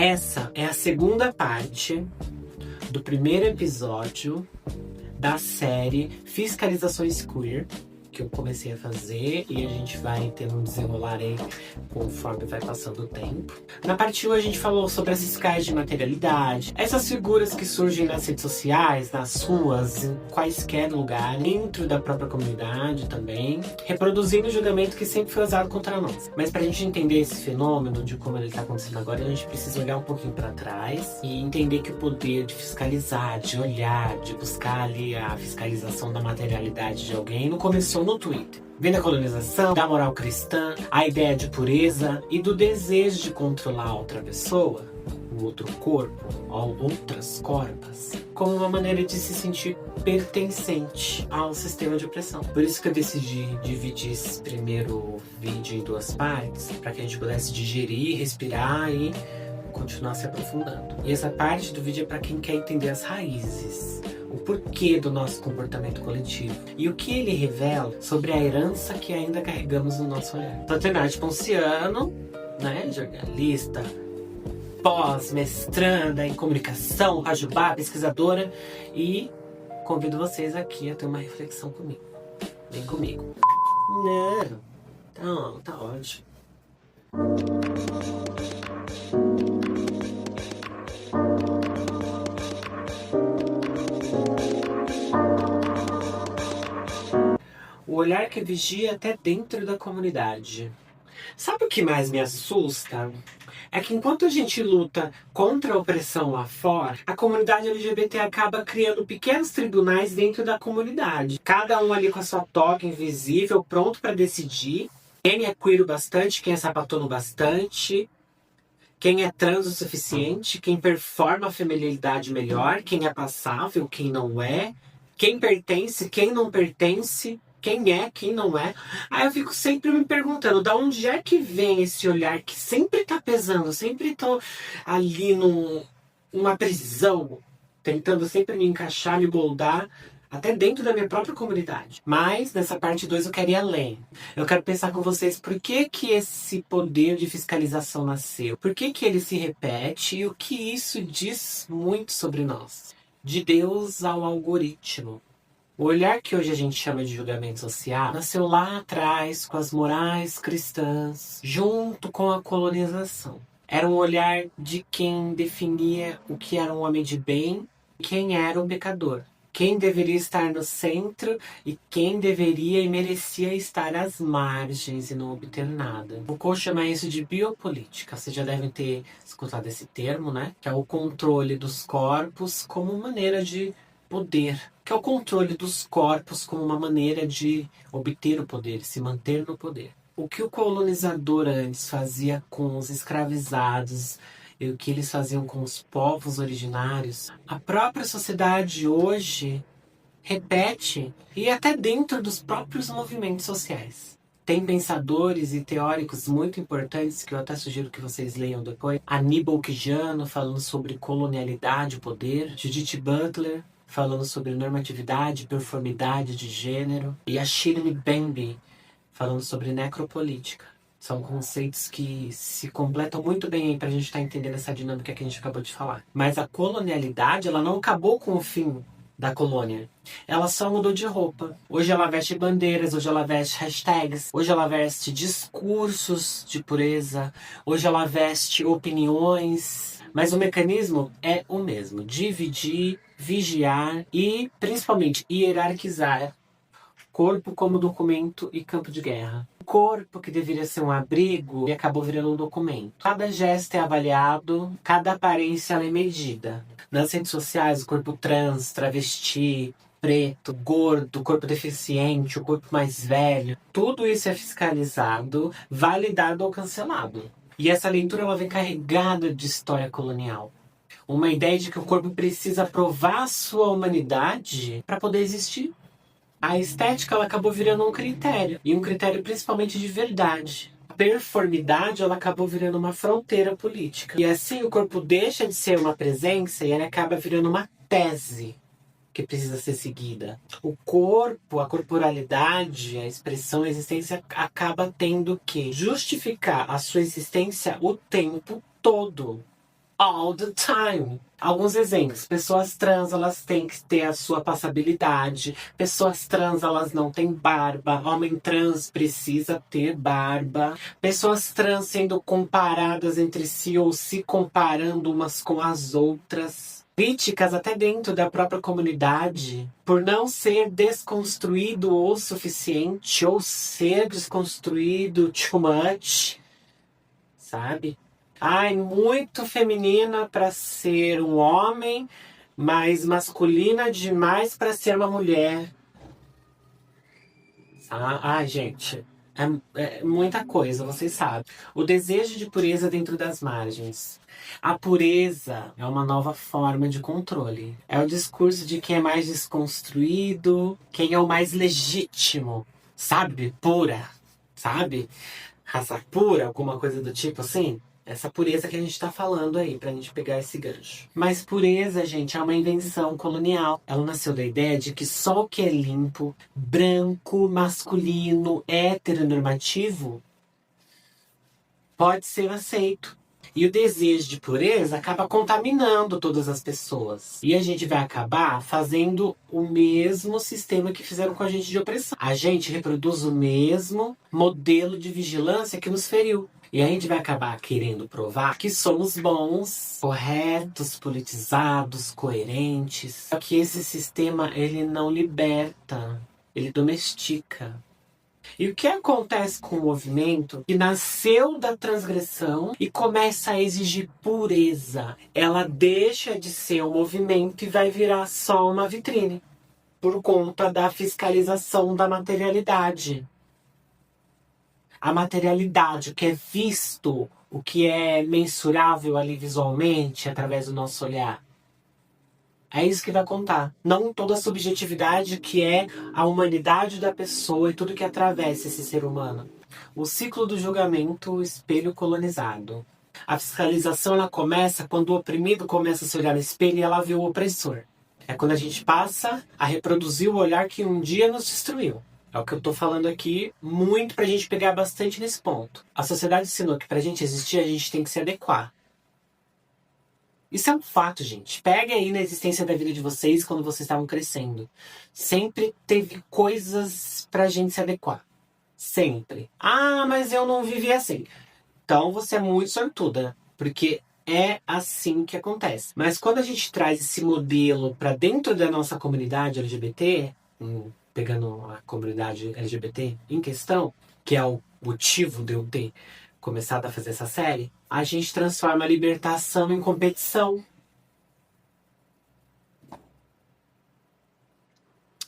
Essa é a segunda parte do primeiro episódio da série Fiscalizações Queer, que eu comecei a fazer e a gente vai tendo um desenrolar aí conforme vai passando o tempo. Na parte 1 a gente falou sobre as fiscais de materialidade, essas figuras que surgem nas redes sociais, nas ruas, em quaisquer lugar, dentro da própria comunidade também, reproduzindo o julgamento que sempre foi usado contra nós. Mas pra gente entender esse fenômeno, de como ele tá acontecendo agora, a gente precisa olhar um pouquinho pra trás e entender que o poder de fiscalizar, de olhar, de buscar ali a fiscalização da materialidade de alguém não começou no Twitter. Vem da colonização, da moral cristã, a ideia de pureza e do desejo de controlar a outra pessoa, o outro corpo, ou outras corpas, como uma maneira de se sentir pertencente ao sistema de opressão. Por isso que eu decidi dividir esse primeiro vídeo em duas partes, para que a gente pudesse digerir, respirar e continuar se aprofundando. E essa parte do vídeo é para quem quer entender as raízes, o porquê do nosso comportamento coletivo e o que ele revela sobre a herança que ainda carregamos no nosso olhar. Sou Trinidade Ponciano, jornalista, pós-mestranda em comunicação, Rajubá, pesquisadora, e convido vocês aqui a ter uma reflexão comigo. Vem comigo. Não, tá ótimo. O olhar que vigia até dentro da comunidade. Sabe o que mais me assusta? É que enquanto a gente luta contra a opressão lá fora, a comunidade LGBT acaba criando pequenos tribunais dentro da comunidade. Cada um ali com a sua toga invisível, pronto para decidir quem é queer o bastante, quem é sapatão o bastante, quem é trans o suficiente, quem performa a feminilidade melhor, quem é passável, quem não é, quem pertence, quem não pertence, quem é, quem não é. Aí eu fico sempre me perguntando, da onde é que vem esse olhar que sempre tá pesando, sempre tô ali numa prisão, tentando sempre me encaixar, me moldar, até dentro da minha própria comunidade. Mas, nessa parte 2 eu quero ir além. Eu quero pensar com vocês por que esse poder de fiscalização nasceu, por que ele se repete e o que isso diz muito sobre nós. De Deus ao algoritmo. O olhar que hoje a gente chama de julgamento social nasceu lá atrás com as morais cristãs, junto com a colonização. Era um olhar de quem definia o que era um homem de bem e quem era um pecador. Quem deveria estar no centro e quem deveria e merecia estar às margens e não obter nada. Foucault chama isso de biopolítica. Vocês já devem ter escutado esse termo, né? Que é o controle dos corpos como maneira de poder, que é o controle dos corpos como uma maneira de obter o poder, se manter no poder. O que o colonizador antes fazia com os escravizados e o que eles faziam com os povos originários, a própria sociedade hoje repete, e até dentro dos próprios movimentos sociais. Tem pensadores e teóricos muito importantes, que eu até sugiro que vocês leiam depois. Aníbal Quijano, falando sobre colonialidade e poder. Judith Butler, falando sobre normatividade e performidade de gênero. E a Shirley Bembe, falando sobre necropolítica. São conceitos que se completam muito bem aí pra gente estar entendendo essa dinâmica que a gente acabou de falar. Mas a colonialidade, ela não acabou com o fim da colônia. Ela só mudou de roupa. Hoje ela veste bandeiras, hoje ela veste hashtags, hoje ela veste discursos de pureza, hoje ela veste opiniões. Mas o mecanismo é o mesmo. Dividir, vigiar e, principalmente, hierarquizar corpo como documento e campo de guerra. O corpo, que deveria ser um abrigo, e acabou virando um documento. Cada gesto é avaliado, cada aparência é medida. Nas redes sociais, o corpo trans, travesti, preto, gordo, corpo deficiente, o corpo mais velho, tudo isso é fiscalizado, validado ou cancelado. E essa leitura ela vem carregada de história colonial. Uma ideia de que o corpo precisa provar sua humanidade para poder existir. A estética ela acabou virando um critério, e um critério principalmente de verdade. A performidade ela acabou virando uma fronteira política. E assim o corpo deixa de ser uma presença e ele acaba virando uma tese que precisa ser seguida. O corpo, a corporalidade, a expressão, a existência acaba tendo que justificar a sua existência o tempo todo. all the time. Alguns exemplos. Pessoas trans, elas têm que ter a sua passabilidade. Pessoas trans, elas não têm barba. Homem trans precisa ter barba. Pessoas trans sendo comparadas entre si ou se comparando umas com as outras. Críticas até dentro da própria comunidade por não ser desconstruído o suficiente ou ser desconstruído too much, sabe? Ai, muito feminina para ser um homem, mas masculina demais para ser uma mulher. Ai, gente, é muita coisa, vocês sabem. O desejo de pureza dentro das margens. A pureza é uma nova forma de controle. É o discurso de quem é mais desconstruído, quem é o mais legítimo, sabe? Pura, sabe? Raça pura, alguma coisa do tipo assim. Essa pureza que a gente tá falando aí, pra gente pegar esse gancho. Mas pureza, gente, é uma invenção colonial. Ela nasceu da ideia de que só o que é limpo, branco, masculino, heteronormativo pode ser aceito. E o desejo de pureza acaba contaminando todas as pessoas. E a gente vai acabar fazendo o mesmo sistema que fizeram com a gente de opressão. A gente reproduz o mesmo modelo de vigilância que nos feriu. E a gente vai acabar querendo provar que somos bons, corretos, politizados, coerentes. Só que esse sistema, ele não liberta, ele domestica. E o que acontece com o movimento que nasceu da transgressão e começa a exigir pureza? Ela deixa de ser um movimento e vai virar só uma vitrine. Por conta da fiscalização da materialidade. A materialidade, o que é visto, o que é mensurável ali visualmente, através do nosso olhar. É isso que vai contar. Não toda a subjetividade que é a humanidade da pessoa e tudo que atravessa esse ser humano. O ciclo do julgamento, o espelho colonizado. A fiscalização, ela começa quando o oprimido começa a se olhar no espelho e ela vê o opressor. É quando a gente passa a reproduzir o olhar que um dia nos destruiu. É o que eu tô falando aqui muito pra gente pegar bastante nesse ponto. A sociedade ensinou que pra gente existir, a gente tem que se adequar. Isso é um fato, gente. Pegue aí na existência da vida de vocês quando vocês estavam crescendo. Sempre teve coisas pra gente se adequar. Sempre. Ah, mas eu não vivi assim. Então você é muito sortuda, porque é assim que acontece. Mas quando a gente traz esse modelo pra dentro da nossa comunidade LGBT, pegando a comunidade LGBT em questão, que é o motivo de eu ter começado a fazer essa série, a gente transforma a libertação em competição.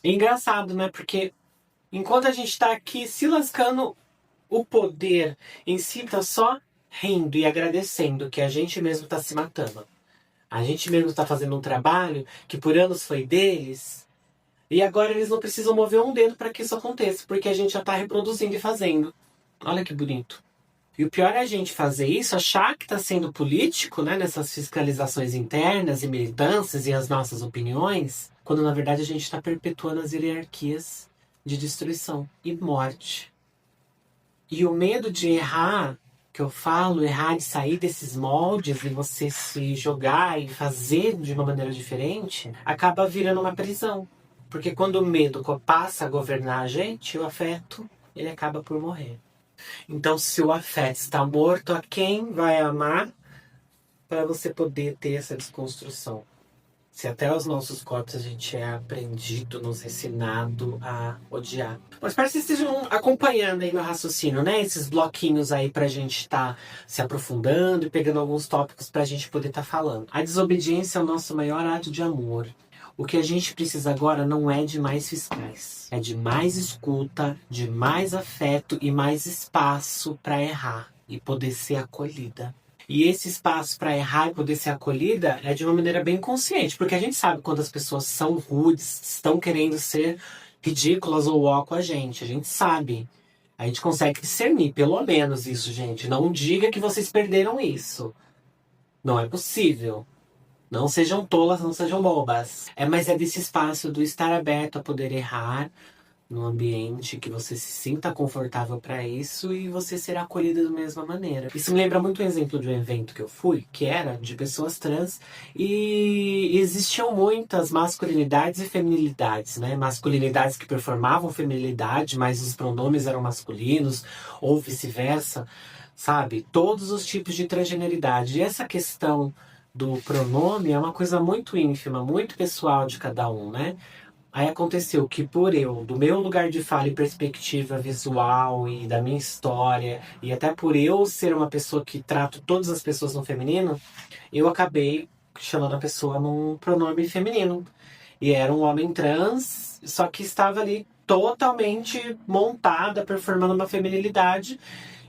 É engraçado, né? Porque enquanto a gente tá aqui se lascando, o poder em si tá só rindo e agradecendo que a gente mesmo tá se matando. A gente mesmo tá fazendo um trabalho que por anos foi deles. E agora eles não precisam mover um dedo para que isso aconteça, porque a gente já tá reproduzindo e fazendo. Olha que bonito. E o pior é a gente fazer isso, achar que está sendo político, né, nessas fiscalizações internas e militâncias e as nossas opiniões, quando na verdade a gente está perpetuando as hierarquias de destruição e morte. E o medo de errar, que eu falo, errar e sair desses moldes e você se jogar e fazer de uma maneira diferente, acaba virando uma prisão. Porque quando o medo passa a governar a gente, o afeto, ele acaba por morrer. Então, se o afeto está morto, a quem vai amar para você poder ter essa desconstrução? Se até os nossos corpos a gente é aprendido, nos ensinado a odiar. Mas parece que vocês estejam acompanhando aí meu raciocínio, né? Esses bloquinhos aí pra gente estar se aprofundando e pegando alguns tópicos pra gente poder estar falando. A desobediência é o nosso maior ato de amor. O que a gente precisa agora não é de mais fiscais. É de mais escuta, de mais afeto e mais espaço para errar e poder ser acolhida. E esse espaço para errar e poder ser acolhida é de uma maneira bem consciente. Porque a gente sabe quando as pessoas são rudes, estão querendo ser ridículas ou ó com a gente. A gente sabe. A gente consegue discernir, pelo menos isso, gente. Não diga que vocês perderam isso. Não é possível. Não sejam tolas, não sejam bobas. Mas é desse espaço do estar aberto a poder errar, num ambiente que você se sinta confortável para isso e você será acolhida da mesma maneira. Isso me lembra muito um exemplo de um evento que eu fui, que era de pessoas trans, e existiam muitas masculinidades e feminilidades, né? Masculinidades que performavam feminilidade, mas os pronomes eram masculinos, ou vice-versa, sabe? Todos os tipos de transgeneridade. E essa questão do pronome é uma coisa muito ínfima, muito pessoal de cada um, né? Aí aconteceu que por eu, do meu lugar de fala e perspectiva visual e da minha história, e até por eu ser uma pessoa que trato todas as pessoas no feminino, eu acabei chamando a pessoa num pronome feminino. E era um homem trans, só que estava ali totalmente montada, performando uma feminilidade.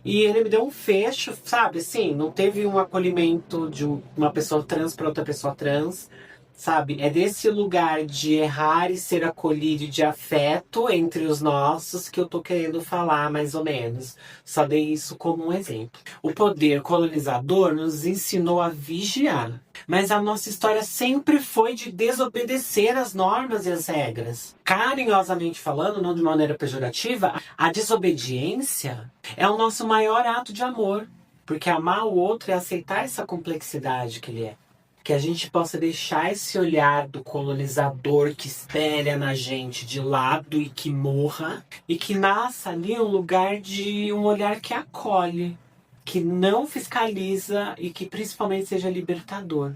E ele me deu um fecho, sabe? Assim, não teve um acolhimento de uma pessoa trans para outra pessoa trans, sabe? É desse lugar de errar e ser acolhido, de afeto entre os nossos, que eu tô querendo falar, mais ou menos. Só dei isso como um exemplo. O poder colonizador nos ensinou a vigiar. Mas a nossa história sempre foi de desobedecer as normas e as regras. Carinhosamente falando, não de maneira pejorativa, a desobediência é o nosso maior ato de amor. Porque amar o outro é aceitar essa complexidade que ele é. Que a gente possa deixar esse olhar do colonizador que espelha na gente de lado e que morra. E que nasça ali um lugar de um olhar que acolhe, que não fiscaliza e que principalmente seja libertador.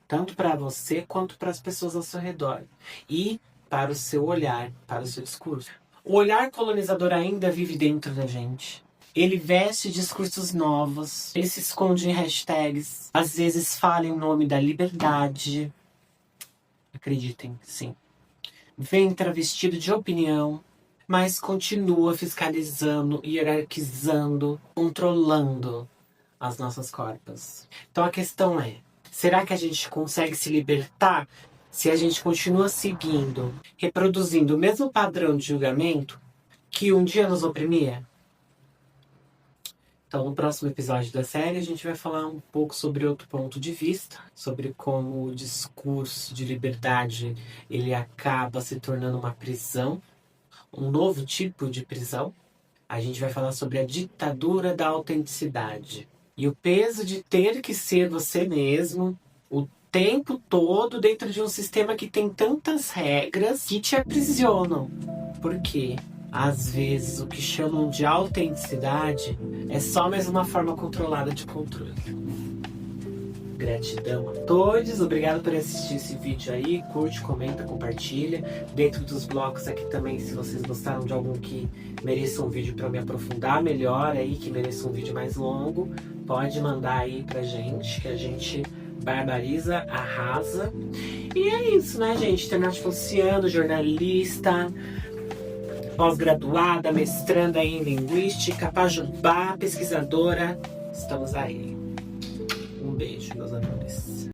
Tanto para você quanto para as pessoas ao seu redor. E para o seu olhar, para o seu discurso. O olhar colonizador ainda vive dentro da gente. Ele veste discursos novos, ele se esconde em hashtags, às vezes fala em nome da liberdade. Acreditem, sim. Vem travestido de opinião, mas continua fiscalizando, hierarquizando, controlando as nossas corpas. Então a questão é, será que a gente consegue se libertar se a gente continua seguindo, reproduzindo o mesmo padrão de julgamento que um dia nos oprimia? Então, no próximo episódio da série, a gente vai falar um pouco sobre outro ponto de vista, sobre como o discurso de liberdade ele acaba se tornando uma prisão, um novo tipo de prisão. A gente vai falar sobre a ditadura da autenticidade e o peso de ter que ser você mesmo o tempo todo dentro de um sistema que tem tantas regras que te aprisionam. Por quê? Às vezes, o que chamam de autenticidade é só mais uma forma controlada de controle. Gratidão a todos, obrigado por assistir esse vídeo aí, curte, comenta, compartilha. Dentro dos blocos aqui também, se vocês gostaram de algum que mereça um vídeo para me aprofundar melhor aí, que mereça um vídeo mais longo, pode mandar aí pra gente, que a gente barbariza, arrasa. E é isso, né, gente? Ternate Luciano, jornalista, pós-graduada, mestranda em linguística, pajubá, pesquisadora. Estamos aí. Um beijo, meus amores.